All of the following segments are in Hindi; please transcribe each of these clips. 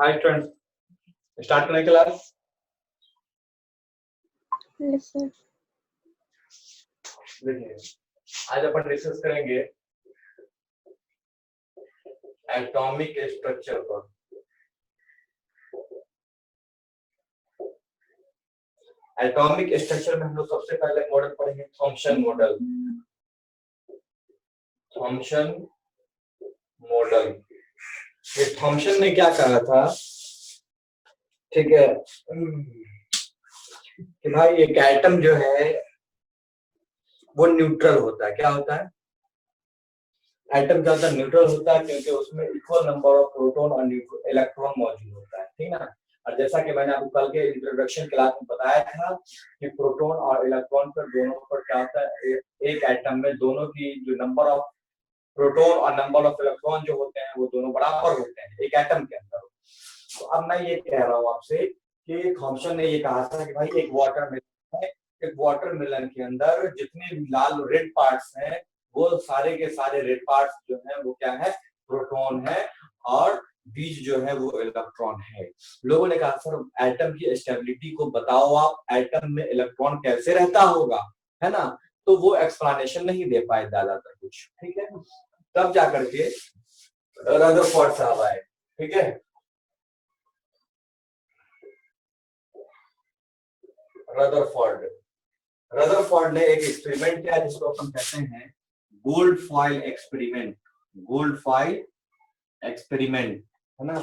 हाय स्टूडेंट, स्टार्ट करें क्लास। Yes sir. देखिए, आज अपन डिस्कस करेंगे एटॉमिक स्ट्रक्चर पर। एटॉमिक स्ट्रक्चर में हम लोग सबसे पहले मॉडल पढ़ेंगे थॉम्सन मॉडल। थॉम्सन मॉडल, ये थॉम्सन ने क्या कहा था, ठीक है, कि भाई एक एटम जो है वो न्यूट्रल होता है। क्या होता है? एटम क्या होता है? न्यूट्रल होता है, क्योंकि उसमें इक्वल नंबर ऑफ प्रोटॉन और इलेक्ट्रॉन मौजूद होता है, ठीक ना। और जैसा कि मैंने आपको कल के इंट्रोडक्शन क्लास में बताया था कि प्रोटॉन और इलेक्ट्रॉन पर दोनों पर क्या होता है, एक एटम में दोनों की जो नंबर ऑफ प्रोटॉन और नंबर ऑफ इलेक्ट्रॉन जो होते हैं वो दोनों बराबर होते हैं एक एटम के अंदर। तो अब मैं ये कह रहा हूँ आपसे कि थॉम्सन ने ये कहा था कि भाई एक वाटरमेलन है, एक वाटरमेलन के अंदर जितने भी लाल रेड पार्ट्स हैं वो सारे के सारे रेड पार्ट्स जो है वो क्या है, प्रोटॉन है, और बीज जो है वो इलेक्ट्रॉन है। लोगों ने कहा सर एटम की स्टेबिलिटी को बताओ, आप एटम में इलेक्ट्रॉन कैसे रहता होगा, है ना। तो वो एक्सप्लेनेशन नहीं दे पाए ज्यादातर कुछ, ठीक है। तब जाकर के रदरफोर्ड साहब आए, ठीक है। रदरफोर्ड रदरफोर्ड ने एक एक्सपेरिमेंट किया जिसको अपन कहते हैं gold foil experiment. Gold foil experiment, है ना।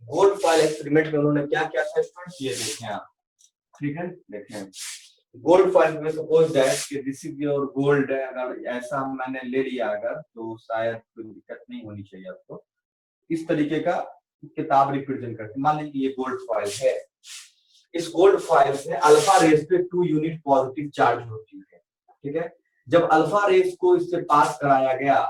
गोल्ड फॉइल एक्सपेरिमेंट में उन्होंने क्या किया था स्टूडेंट्स, ये देखें आप, ठीक है। देखें गोल्ड फॉइल में सपोज दैट कि दिस इज योर गोल्ड, अगर ऐसा मैंने ले लिया अगर, तो शायद कोई दिक्कत नहीं होनी चाहिए आपको। इस तरीके का किताब रिप्रेजेंट करती, मान लीजिए ये गोल्ड फॉइल है। इस गोल्ड फॉइल से अल्फा रेज पे 2 यूनिट पॉजिटिव चार्ज होती है, ठीक है। जब अल्फा रेज को इससे पास कराया गया,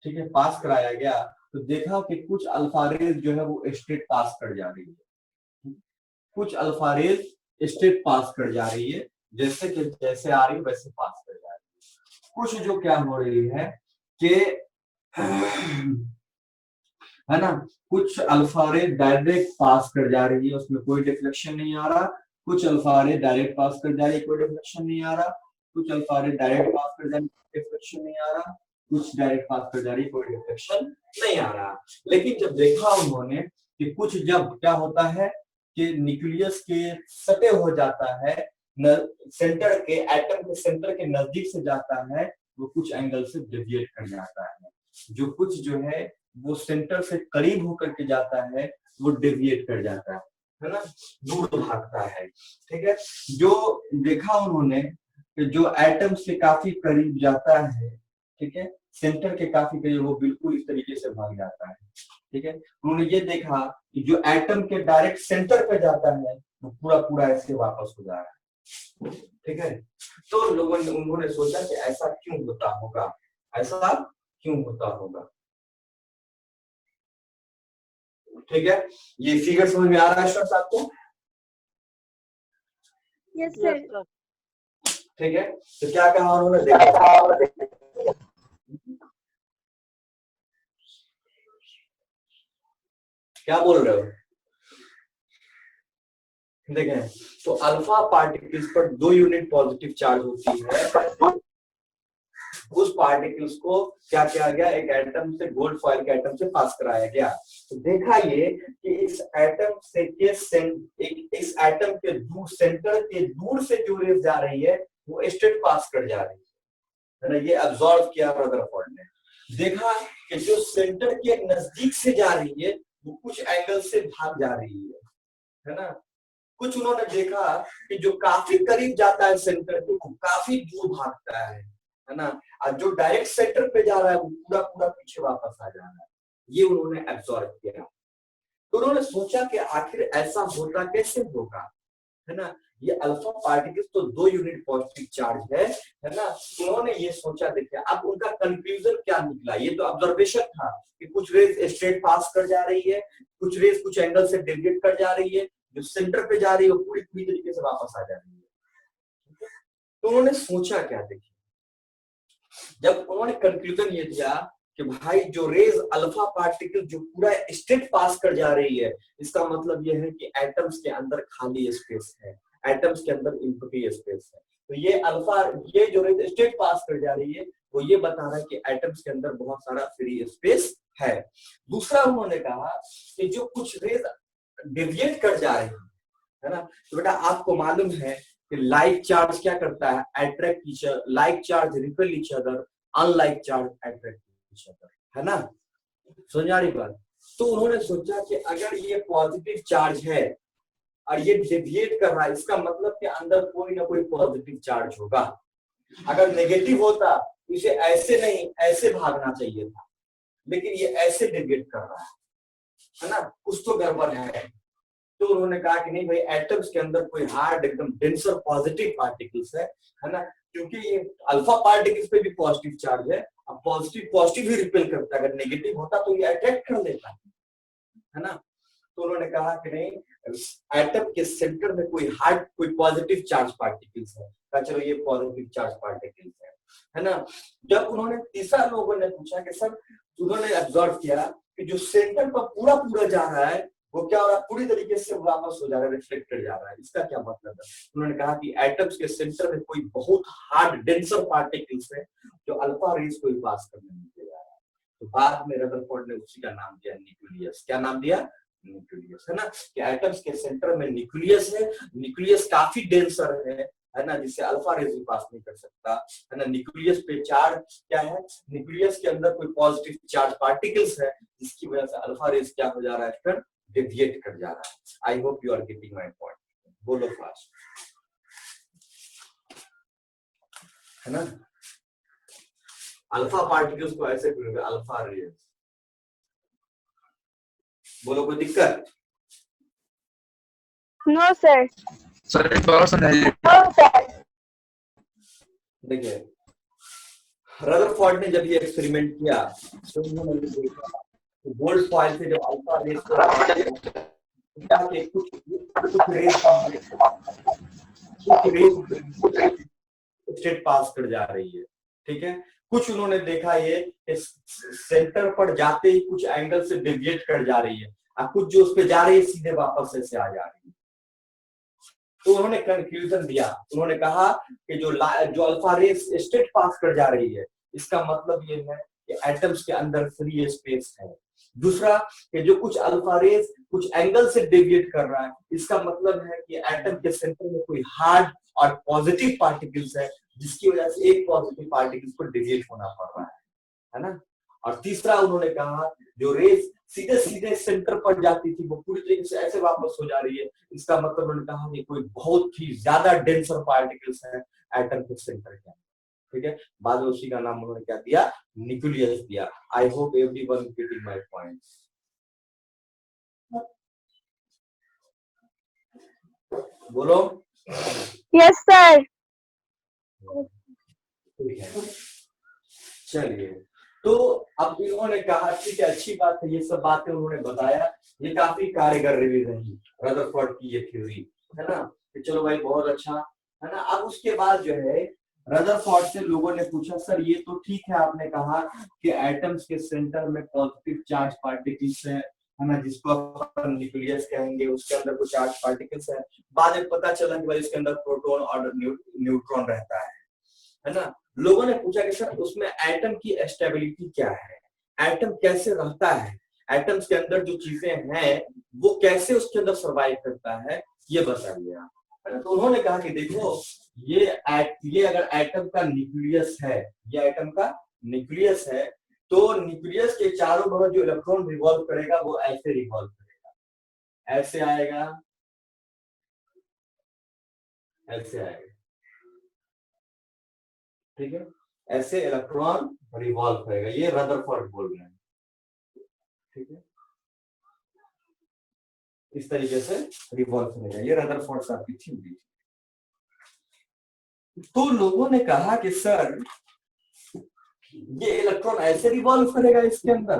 ठीक है, पास कराया गया, तो देखा कि कुछ अल्फा रेज जो है वो स्ट्रेट पास कर जा रही है, कुछ अल्फा रेज स्ट्रेट पास कर जा रही है, जैसे कि जैसे आ रही है वैसे पास कर जा रही है। कुछ जो क्या हो रही है कि है ना, कुछ अल्फा रे डायरेक्ट पास कर जा रही है, उसमें कोई डिफ्लेक्शन नहीं आ रहा। कुछ अल्फा रे डायरेक्ट पास कर जा रही है, कोई डिफ्लेक्शन नहीं आ रहा। कुछ अल्फा रे डायरेक्ट पास कर जा रही है, डिफ्लेक्शन नहीं आ रहा। कुछ डायरेक्ट पास कर जा रही है, कोई डिफ्लेक्शन नहीं आ रहा। लेकिन जब देखा उन्होंने कि कुछ जब क्या होता है कि न्यूक्लियस के सटे हो जाता है, सेंटर के एटम के सेंटर के नजदीक से जाता है, वो कुछ एंगल से डेविएट कर जाता है। जो कुछ जो है वो सेंटर से करीब होकर के जाता है वो डेविएट कर जाता है ना, दूर भागता है, ठीक है। जो देखा उन्होंने कि जो एटम से काफी करीब जाता है, ठीक है, सेंटर के काफी करीब, वो बिल्कुल इस तरीके से भाग जाता है, ठीक है। उन्होंने ये देखा कि जो एटम के डायरेक्ट सेंटर पे जाता है वो पूरा पूरा ऐसे वापस हो जा रहा है, ठीक है। तो लोगों ने उन्होंने सोचा कि ऐसा क्यों होता होगा, ऐसा क्यों होता होगा, ठीक है। ये फिगर समझ में आ रहा है स्टूडेंट्स आपको? Yes sir. ठीक है, तो क्या कहा उन्होंने, देखो क्या बोल रहे हो, देखें तो अल्फा पार्टिकल्स पर 2 यूनिट पॉजिटिव चार्ज होती है। उस पार्टिकल्स को क्या किया गया, एक एटम से गोल्ड फॉइल के एटम से पास कराया गया। तो देखा ये कि इस एटम से इस एटम के दूर, सेंटर के दूर से जो रेज जा रही है वो स्ट्रेट पास कर जा रही है ना। ये ऑब्जर्व किया रदरफोर्ड ने, देखा कि जो सेंटर के नजदीक से जा रही है वो कुछ एंगल से भाग जा रही है ना। कुछ उन्होंने देखा कि जो काफी करीब जाता है सेंटर के वो काफी दूर भागता है ना। और जो डायरेक्ट सेंटर पे जा रहा है वो पूरा पूरा पीछे वापस आ जा रहा है। ये उन्होंने एब्जॉर्ब किया। तो उन्होंने सोचा कि आखिर ऐसा होता कैसे होगा, है ना। ये अल्फा पार्टिकल्स तो 2 यूनिट पॉजिटिव चार्ज है ना। उन्होंने ये सोचा, देखिए अब उनका कंक्लूजन क्या निकला, ये तो ऑब्जर्वेशन था कि कुछ रेज स्ट्रेट पास कर जा रही है, कुछ रेज कुछ एंगल से डेविएट कर जा रही है, जो सेंटर पे जा रही है वो पूरी पूरी तरीके से वापस आ जा रही है। तो उन्होंने सोचा क्या, देखिए जब उन्होंने कंक्लूजन ये दिया कि भाई जो रेज अल्फा पार्टिकल जो पूरा स्टेट पास कर जा रही है, इसका मतलब यह है कि एटम्स के अंदर खाली स्पेस है, एटम्स के अंदर एम्प्टी स्पेस है। तो ये अल्फा, ये जो रेज स्टेट पास कर जा रही है वो ये बता रहा है कि एटम्स के अंदर बहुत सारा फ्री स्पेस है। दूसरा उन्होंने कहा कि जो कुछ रेज डेविएट कर जा रही है ना, तो बेटा आपको मालूम है कि लाइक चार्ज क्या करता है, attract each other, like charge repel each other, unlike charge attract each other, है ना, समझ आ रही बात। तो उन्होंने सोचा कि अगर ये पॉजिटिव चार्ज है और ये डेविएट कर रहा है, इसका मतलब कि अंदर कोई ना कोई पॉजिटिव चार्ज होगा। अगर नेगेटिव होता तो इसे ऐसे नहीं ऐसे भागना चाहिए था, लेकिन ये ऐसे डेविएट कर रहा है ना, कुछ तो गड़बड़ है। तो उन्होंने कहा कि नहीं भाई, एटम्स के अंदर कोई हार्ड एकदम डेंसर पॉजिटिव पार्टिकल्स है ना, क्योंकि ये अल्फा पार्टिकल्स पे भी पॉजिटिव चार्ज है, अब पॉजिटिव पॉजिटिव ही रिपेल करता है, अगर नेगेटिव होता तो ये अट्रैक्ट कर लेता है ना। तो उन्होंने कहा कि नहीं, एटम के सेंटर में कोई हार्ड कोई पॉजिटिव चार्ज पार्टिकल्स है, कहा चलो ये पॉजिटिव चार्ज पार्टिकल्स है ना। जब उन्होंने तीसरा लोगों ने पूछा कि सर, उन्होंने ऑब्जर्व किया कि जो सेंटर पर पूरा पूरा जा रहा है वो क्या हो रहा है, पूरी तरीके से वापस हो जा रहा है, रिफ्लेक्टेड जा रहा है, इसका क्या मतलब है। उन्होंने कहा कि एटम्स के सेंटर में कोई बहुत हार्ड डेंसर पार्टिकल्स है जो अल्फा रेज को पास करने नहीं दे रहा है। तो बाद में रदरफोर्ड ने उसी का नाम दिया न्यूक्लियस। क्या नाम दिया, न्यूक्लियस, है ना, कि एटम्स के सेंटर में न्यूक्लियस है, न्यूक्लियस काफी डेंसर है ना, जिसे अल्फा रेज भी पास नहीं कर सकता, है ना। न्यूक्लियस पे चार्ज क्या है, न्यूक्लियस के अंदर कोई पॉजिटिव चार्ज पार्टिकल्स है, जिसकी वजह से अल्फा रेज क्या हो जा रहा है, फिर डेविएट कर जा रहा है। I hope you are getting my point, बोलो फास्ट, है ना। अल्फा पार्टिकल्स को ऐसे अल्फा रेज, बोलो कोई दिक्कत। No sir. सर एक बार समझाइए। देखिए, रदरफोर्ड ने जब ये एक्सपेरिमेंट किया तो उन्होंने देखा तो गोल्ड फॉइल से जब अल्फा रेज स्टेट पास कर जा रही है, ठीक है। कुछ उन्होंने देखा ये सेंटर पर जाते ही कुछ एंगल से डेविएट कर जा रही है, और कुछ जो उस पे जा रही है सीधे वापस ऐसे आ जा रही है। तो उन्होंने कंक्लूजन दिया, उन्होंने कहा कि जो अल्फा रेज स्टेट पास कर जा रही है, इसका मतलब ये है कि एटम्स के अंदर फ्री स्पेस है। दूसरा कि जो कुछ अल्फा रेज कुछ एंगल से डेविएट कर रहा है, इसका मतलब है कि एटम के सेंटर में कोई हार्ड और पॉजिटिव पार्टिकल्स है, जिसकी वजह से एक पॉजिटिव पार्टिकल्स को डेविएट होना पड़ रहा है ना। और तीसरा उन्होंने कहा जो रेज सीधे सीधे सेंटर पर जाती थी वो पूरी तरीके से ऐसे वापस हो जा रही है, इसका मतलब उन्होंने कहा कि कोई बहुत ही ज्यादा डेंसर पार्टिकल्स है एटम के सेंटर के, ठीक है। बाद में उसी का नाम उन्होंने क्या दिया, न्यूक्लियस दिया। I hope everyone getting my points, बोलो। Yes sir. चलिए, तो अब इन्होंने कहा ठीक है, अच्छी बात है, ये सब बातें उन्होंने बताया, ये काफी कारगर रही रदरफोर्ड की ये थ्योरी, है ना। तो चलो भाई बहुत अच्छा, है ना। अब उसके बाद जो है रदरफोर्ड से लोगों ने पूछा सर ये तो ठीक है, आपने कहा कि एटम्स के सेंटर में पॉजिटिव चार्ज पार्टिकल्स है ना, जिसको अपन न्यूक्लियस कहेंगे, उसके अंदर कुछ चार्ज पार्टिकल्स है। बाद में पता चला कि भाई इसके अंदर प्रोटॉन और न्यूट्रॉन रहता है ना। लोगों ने पूछा कि सर उसमें एटम की स्टेबिलिटी क्या है, एटम कैसे रहता है, एटम्स के अंदर जो चीजें हैं वो कैसे उसके अंदर सर्वाइव करता है, ये बताइए आप। तो उन्होंने कहा कि देखो ये अगर एटम का न्यूक्लियस है, ये एटम का न्यूक्लियस है, तो न्यूक्लियस के चारों बगल जो इलेक्ट्रॉन रिवॉल्व करेगा वो ऐसे रिवॉल्व करेगा, ऐसे आएगा, ऐसे आएगा, ठीक है। ऐसे इलेक्ट्रॉन रिवॉल्व करेगा, ये रदरफोर्ड बोल रहे हैं, ठीक है। इस तरीके से रिवॉल्व करेगा, ये रदरफोर्ड साहब की थ्योरी। तो लोगों ने कहा कि सर ये इलेक्ट्रॉन ऐसे रिवॉल्व करेगा इसके अंदर,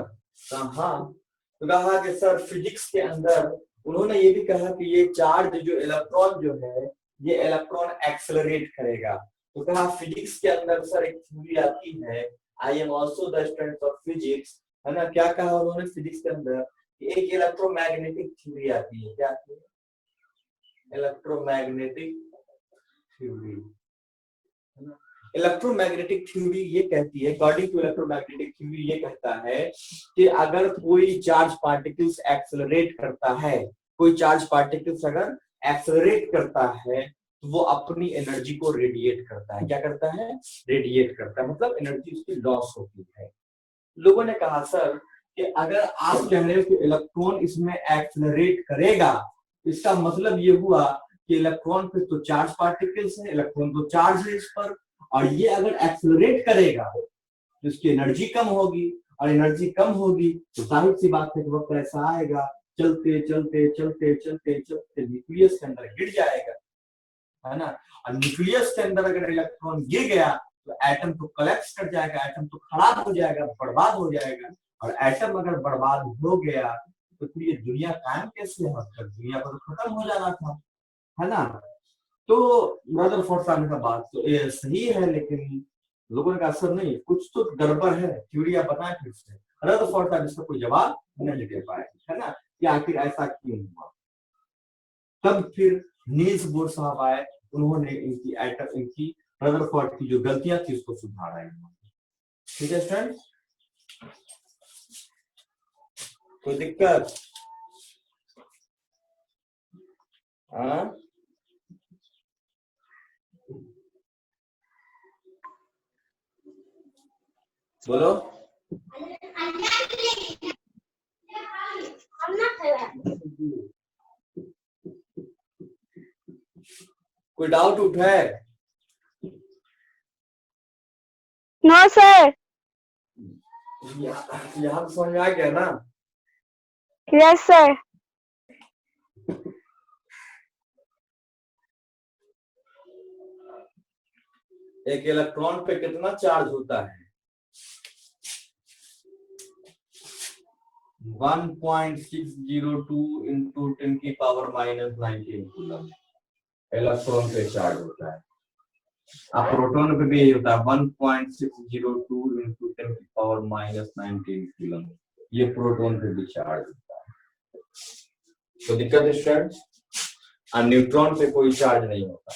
हाँ। तो कहा कि सर फिजिक्स के अंदर उन्होंने ये भी कहा कि ये चार्ज जो इलेक्ट्रॉन जो है ये इलेक्ट्रॉन एक्सेलरेट करेगा। तो कहा फिजिक्स के अंदर सर एक थ्योरी आती है I am also the student of physics, है ना। क्या कहा उन्होंने फिजिक्स के अंदर, एक इलेक्ट्रोमैग्नेटिक थ्योरी आती है, क्या आती है, इलेक्ट्रोमैग्नेटिक थ्योरी, है ना। इलेक्ट्रोमैग्नेटिक थ्योरी ये कहती है, अकॉर्डिंग टू इलेक्ट्रोमैग्नेटिक थ्योरी ये कहता है कि अगर कोई चार्ज पार्टिकल्स एक्सेलरेट करता है, कोई चार्ज पार्टिकल्स अगर एक्सेलरेट करता है तो वो अपनी एनर्जी को रेडिएट करता है। क्या करता है, रेडिएट करता है, मतलब एनर्जी उसकी लॉस होती है। लोगों ने कहा सर कि अगर आप कह रहे हो कि इलेक्ट्रॉन इसमें एक्सेलरेट करेगा, इसका मतलब ये हुआ कि इलेक्ट्रॉन पे तो चार्ज पार्टिकल्स है, इलेक्ट्रॉन तो चार्ज है इस पर, और ये अगर एक्सेलरेट करेगा तो इसकी एनर्जी कम होगी, और एनर्जी कम होगी तो जाहिर सी बात है कि वक्त ऐसा आएगा चलते चलते चलते चलते चलते न्यूक्लियस के अंदर गिर जाएगा, है ना। और न्यूक्लियस के अंदर अगर इलेक्ट्रॉन गिर गया तो एटम तो कोलैप्स कर जाएगा, एटम तो खराब हो जाएगा, बर्बाद हो जाएगा। और एटम अगर बर्बाद हो गया तो फिर ये दुनिया कायम कैसे है, मतलब दुनिया को तो खत्म हो जाना था, है ना। तो रदरफोर्ड साहब ने कहा बात तो ये सही है, लेकिन लोगों ने कहा सर नहीं, कुछ तो गड़बड़ है, थ्योरी आप बताएं फिर से। रदरफोर्ड साहब इसका कोई जवाब नहीं दे पाए, है ना, कि आखिर ऐसा क्यों हुआ। तब फिर नील्स बोर साहब आए, उन्होंने इनकी रदरफोर्ड की जो गलतियां थी उसको सुधारा इन्होंने। ठीक है स्टूडेंट, कोई दिक्कत? हाँ बोलो। कोई डाउट उठा है? No sir. यहाँ तो समझ में आ गया ना। Yes sir. एक इलेक्ट्रॉन पे कितना चार्ज होता है? 1.602 इंटू 10⁻⁻19 कूलम इलेक्ट्रॉन पे चार्ज होता है। अब प्रोटॉन पे भी यही होता है, 1.602 इंटू 10⁻⁻19 कूलम, ये प्रोटॉन पे भी चार्ज होता है। तो दिक्कत है स्टूडेंट्स, और न्यूट्रॉन पे कोई चार्ज नहीं होता।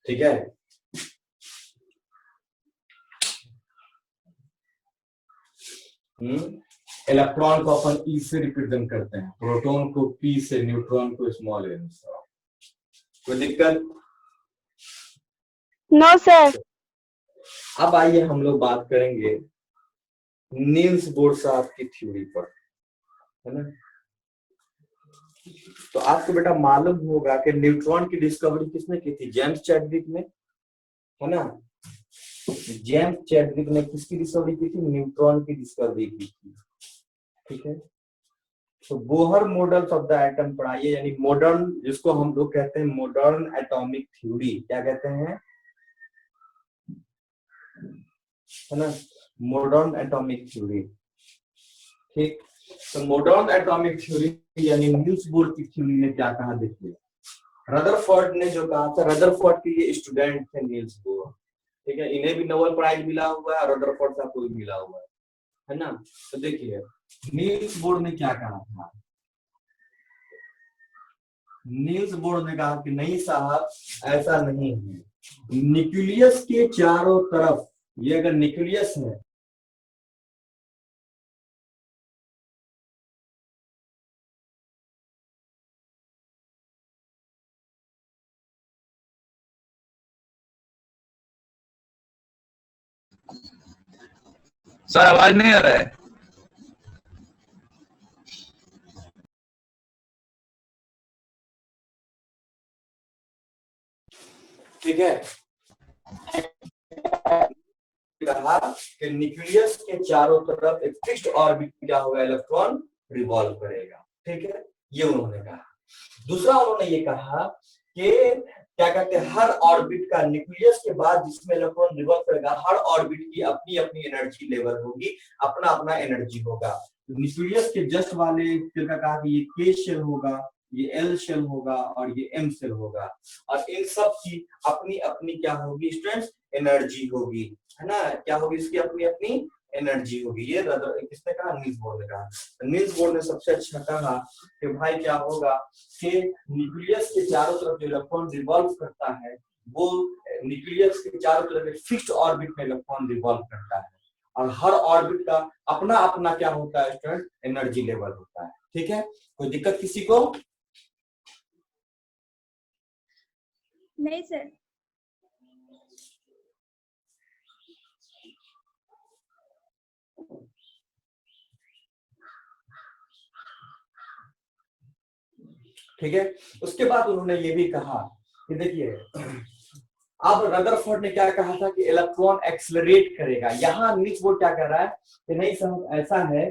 ठीक है, इलेक्ट्रॉन को अपन ई से रिप्रेजेंट करते हैं, प्रोटॉन को पी से, न्यूट्रॉन को स्मॉल एन से। कोई दिक्कत? No sir. अब आइए हम लोग बात करेंगे नील्स बोर साहब की थ्योरी पर, है ना। तो आपको बेटा मालूम होगा कि न्यूट्रॉन की डिस्कवरी किसने की थी? जेम्स चैडविक ने, है ना। जेम्स चैडविक ने किसकी डिस्कवरी की थी? न्यूट्रॉन की डिस्कवरी की थी। ठीक है, तो Bohr models of the atom पढ़ाइए, यानी मॉडर्न, जिसको हम लोग कहते हैं मॉडर्न एटॉमिक थ्योरी। क्या कहते हैं, है ना, मॉडर्न एटॉमिक थ्योरी। ठीक, तो मॉडर्न एटॉमिक थ्योरी यानी नील्स बोर की थ्योरी ने क्या कहा, देखिए रदरफोर्ड ने जो कहा था, रदरफोर्ड के ये स्टूडेंट थे नील्स बोर, ठीक है, इन्हें भी नोबेल प्राइज मिला हुआ है, रदरफोर्ड साहब को भी मिला हुआ है ना। तो देखिए नील्स बोर ने क्या कहा था, नील्स बोर ने कहा कि नहीं साहब ऐसा नहीं है, न्यूक्लियस के चारों तरफ, ये अगर न्यूक्लियस है, सर आवाज नहीं आ रहा है। ठीक है, कहा कि न्यूक्लियस के चारों तरफ एक फिक्स्ड ऑर्बिट क्या होगा, इलेक्ट्रॉन रिवॉल्व करेगा। ठीक है, ये उन्होंने कहा। दूसरा उन्होंने ये कहा कि क्या कहते हैं, हर ऑर्बिट का, न्यूक्लियस के बाद जिसमें इलेक्ट्रॉन रिवॉल्व करेगा, हर ऑर्बिट की अपनी अपनी एनर्जी लेवल होगी, अपना अपना एनर्जी होगा। न्यूक्लियस के जस्ट वाले फिर का कहा कि ये के शेल होगा, ये एल शेल होगा और ये एम शेल होगा, और इन सब की अपनी अपनी क्या होगी स्टूडेंट्स, एनर्जी होगी, है ना, क्या होगी इसकी अपनी अपनी एनर्जी होगी। ये किसने कहा, नील्स बोर ने कहा। नील्स बोर ने सबसे अच्छा कहा कि भाई क्या होगा कि न्यूक्लियस के चारों तरफ जो इलेक्ट्रॉन रिवॉल्व करता है वो न्यूक्लियस के चारों तरफ एक फिक्स्ड ऑर्बिट में इलेक्ट्रॉन रिवॉल्व करता है, और हर ऑर्बिट का अपना अपना क्या होता है स्टूडेंट, एनर्जी लेवल होता है। ठीक है, कोई दिक्कत किसी को? नहीं सर। ठीक है, उसके बाद उन्होंने ये भी कहा कि देखिए अब रदरफोर्ड ने क्या कहा था कि इलेक्ट्रॉन एक्सेलरेट करेगा। यहाँ नील्स बोर क्या कह रहा है कि नहीं साहब, ऐसा है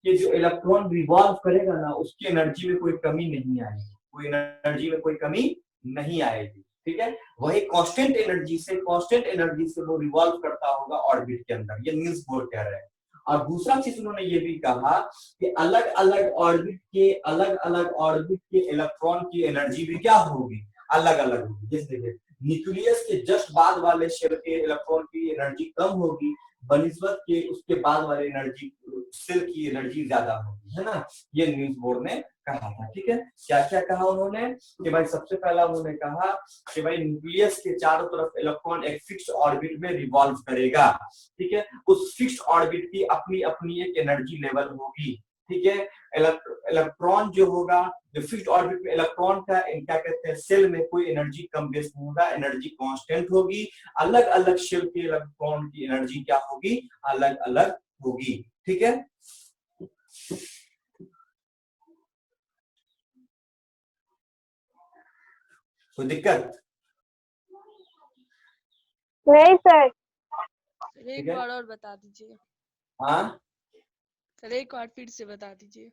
कि जो इलेक्ट्रॉन रिवॉल्व करेगा ना उसकी एनर्जी में कोई कमी नहीं आएगी, कोई एनर्जी में कोई कमी नहीं आएगी। ठीक है, वही कांस्टेंट एनर्जी से वो रिवॉल्व करता होगा ऑर्बिट के अंदर, ये नील्स बोर कह रहे हैं। और दूसरा चीज उन्होंने ये भी कहा कि अलग अलग ऑर्बिट के इलेक्ट्रॉन की एनर्जी भी क्या होगी, अलग अलग होगी। जैसे देखिए न्यूक्लियस के जस्ट बाद वाले शेल के इलेक्ट्रॉन की एनर्जी कम होगी बनिस्बत के उसके बाद वाले एनर्जी शेल की एनर्जी ज्यादा होगी, है ना, ये नील्स बोर ने कहा था। ठीक है, क्या क्या कहा उन्होंने कि भाई सबसे पहला उन्होंने कहा कि भाई न्यूक्लियस के चारों तरफ इलेक्ट्रॉन एक फिक्स्ड ऑर्बिट में रिवॉल्व करेगा। ठीक है, उस फिक्स्ड ऑर्बिट की अपनी अपनी एक एनर्जी लेवल होगी। ठीक है, इलेक्ट्रॉन जो होगा, जो फिक्स्ड ऑर्बिट में इलेक्ट्रॉन का क्या कहते हैं, सेल में कोई एनर्जी कम बेस नहीं होगा, एनर्जी कांस्टेंट होगी। अलग अलग शेल के इलेक्ट्रॉन की एनर्जी क्या होगी, अलग अलग होगी। ठीक है, कोई दिक्कत? नहीं सर। एक बार और बता दीजिए। हाँ, सर एक बार फिर से बता दीजिए।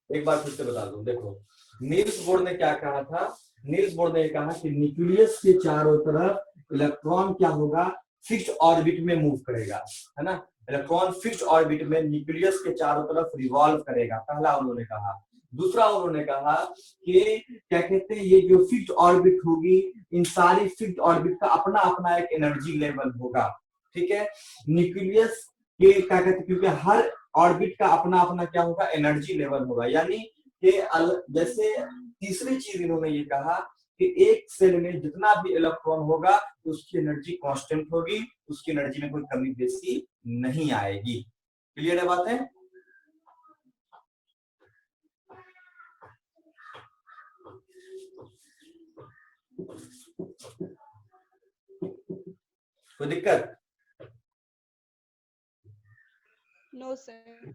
एक बार फिर से बता दूं। देखो नील्स बोर ने क्या कहा था, नील्स बोर ने कहा कि न्यूक्लियस के चारों तरफ इलेक्ट्रॉन क्या होगा, फिक्स्ड ऑर्बिट में मूव करेगा, है ना, इलेक्ट्रॉन फिक्स्ड ऑर्बिट में न्यूक्लियस के चारों तरफ रिवॉल्व करेगा, पहला उन्होंने कहा। दूसरा उन्होंने कहा कि क्या कहते हैं, ये जो फिक्स्ड ऑर्बिट होगी, इन सारी फिक्स्ड ऑर्बिट का अपना अपना एक एनर्जी लेवल होगा। ठीक है, न्यूक्लियस के क्या कहते हैं, क्योंकि हर ऑर्बिट का अपना अपना क्या होगा, एनर्जी लेवल होगा। यानी कि जैसे तीसरी चीज इन्होंने ये कहा कि एक सेल में जितना भी इलेक्ट्रॉन होगा उसकी एनर्जी कांस्टेंट होगी, उसकी एनर्जी में कोई कमी बेसी नहीं आएगी। क्लियर है बात है? कोई दिक्कत? No sir.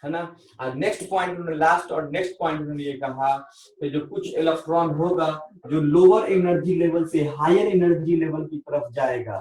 है ना। और नेक्स्ट पॉइंट उन्होंने लास्ट और नेक्स्ट पॉइंट उन्होंने ये कहा कि जो कुछ इलेक्ट्रॉन होगा जो लोअर एनर्जी लेवल से हायर एनर्जी लेवल की तरफ जाएगा,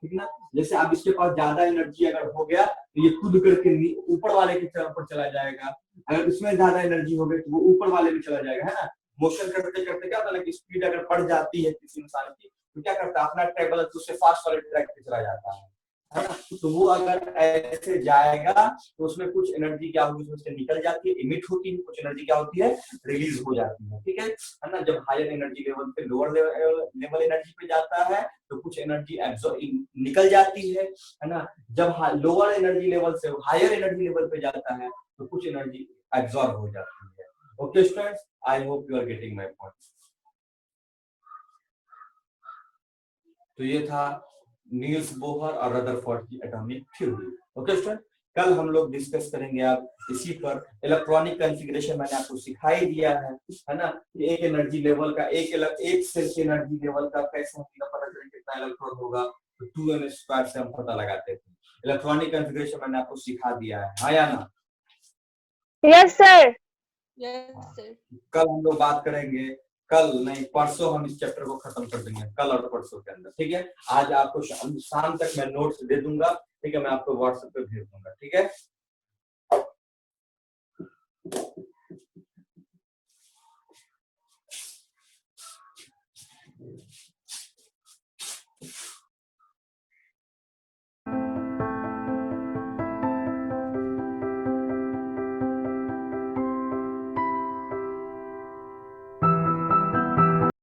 ठीक ना। जैसे अब इसके पास ज्यादा एनर्जी अगर हो गया तो ये कूद करके ऊपर वाले की तरफ पर चला जाएगा, अगर इसमें ज्यादा एनर्जी हो गई तो वो ऊपर वाले में चला जाएगा, है ना। मोशन करते करते क्या होता है कि स्पीड अगर बढ़ जाती है किसी इंसान की तो क्या करता है, अपना ट्रैवल उससे फास्ट वाले ट्रैक पे चला जाता है ना। तो वो अगर ऐसे जाएगा तो उसमें कुछ एनर्जी क्या होगी, उसमें से निकल जाती है, इमिट होती है, कुछ एनर्जी क्या होती है, रिलीज हो जाती है, ठीक है ना। जब हायर एनर्जी लेवल पे लोअर लेवल एनर्जी पे जाता है तो कुछ एनर्जी एब्जॉर्ब निकल जाती है ना। जब लोअर एनर्जी लेवल से हायर एनर्जी लेवल पे जाता है तो कुछ एनर्जी एब्जॉर्ब हो जाती है। Okay students, I hope you are getting my point. तो ये था नील्स बोहर और रदरफोर्ड की एटॉमिक थ्योरी। ओके स्टूडेंट, कल हम लोग डिस्कस करेंगे आप इसी पर। इलेक्ट्रॉनिक कॉन्फ़िगरेशन मैंने आपको सिखाई दिया है ना। एक एनर्जी लेवल का एक सेल के एनर्जी लेवल का कैसे हम पता करें कितना इलेक्ट्रॉन होगा, तो 2n² से हम पता लगाते थे। इलेक्ट्रॉनिक कॉन्फ़िगरेशन मैंने आपको सिखा दिया है, हाँ या ना? Yes sir. Yes sir. कल हम लोग बात करेंगे, कल नहीं परसों हम इस चैप्टर को खत्म कर देंगे, कल और परसों के अंदर, ठीक है। आज आपको शाम तक मैं नोट्स दे दूंगा, ठीक है, मैं आपको व्हाट्सएप पे भेज दूंगा, ठीक है।